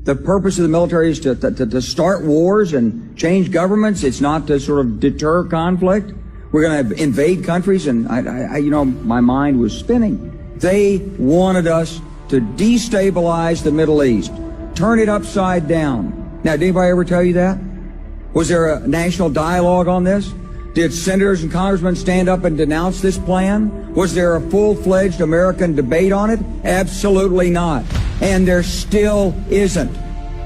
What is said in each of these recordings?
The purpose of the military is to start wars and change governments. It's not to sort of deter conflict. We're going to invade countries, and my mind was spinning. They wanted us to destabilize the Middle East, turn it upside down. Now, did anybody ever tell you that? Was there a national dialogue on this? Did senators and congressmen stand up and denounce this plan? Was there a full-fledged American debate on it? Absolutely not. And there still isn't.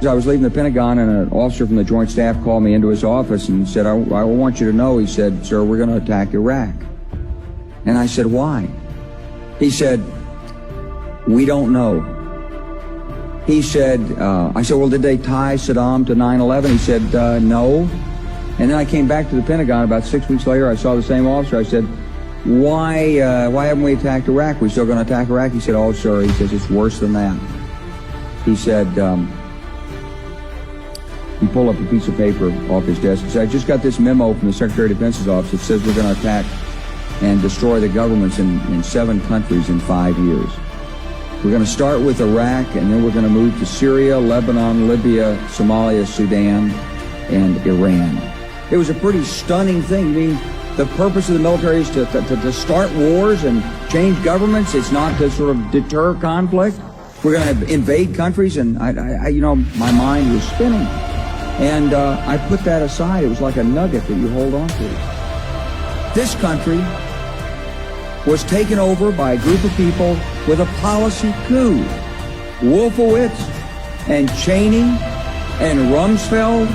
I was leaving the Pentagon, and an officer from the Joint Staff called me into his office and said, I want you to know, he said, sir, we're going to attack Iraq. And I said, why? He said, we don't know. He said, I said, well, did they tie Saddam to 9/11? He said, no. And then I came back to the Pentagon about 6 weeks later. I saw the same officer. I said, why haven't we attacked Iraq? We still going to attack Iraq? He said, oh, sir. He says, it's worse than that. He said, he pulled up a piece of paper off his desk. He said, I just got this memo from the Secretary of Defense's office. It says we're going to attack and destroy the governments in 7 countries in 5 years. We're going to start with Iraq, and then we're going to move to Syria, Lebanon, Libya, Somalia, Sudan, and Iran. It was a pretty stunning thing. I mean, the purpose of the military is to start wars and change governments. It's not to sort of deter conflict. We're going to invade countries, and my mind was spinning. And I put that aside. It was like a nugget that you hold on to. This country was taken over by a group of people with a policy coup. Wolfowitz and Cheney and Rumsfeld,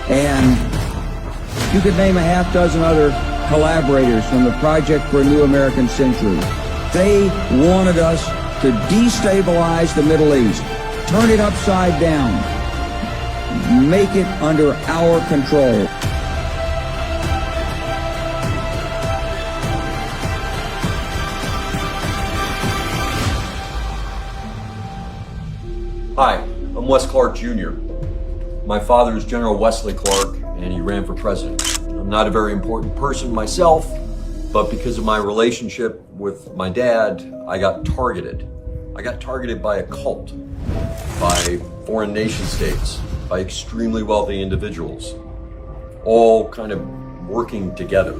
and you could name a half dozen other collaborators from the Project for a New American Century. They wanted us to destabilize the Middle East, turn it upside down, make it under our control. Hi, I'm Wes Clark Jr. My father is General Wesley Clark, and he ran for president. I'm not a very important person myself, but because of my relationship with my dad, I got targeted. I got targeted by a cult, by foreign nation states, by extremely wealthy individuals, all kind of working together.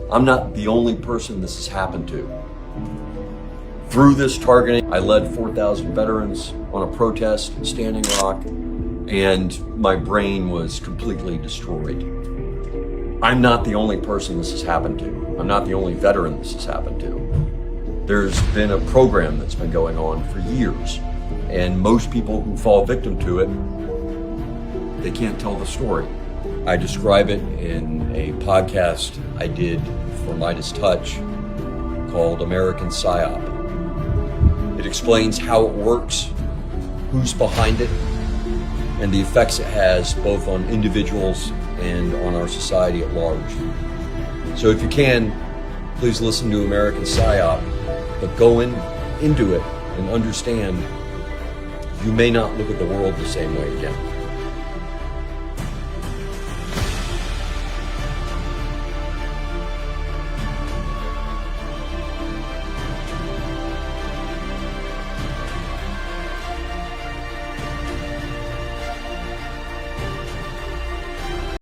I'm not the only person this has happened to. Through this targeting, I led 4,000 veterans on a protest in Standing Rock, and my brain was completely destroyed. I'm not the only person this has happened to. I'm not the only veteran this has happened to. There's been a program that's been going on for years, and most people who fall victim to it, they can't tell the story. I describe it in a podcast I did for Midas Touch called American PSYOP. It explains how it works, who's behind it, and the effects it has both on individuals and on our society at large. So if you can, please listen to American PSYOP, but go into it and understand you may not look at the world the same way again.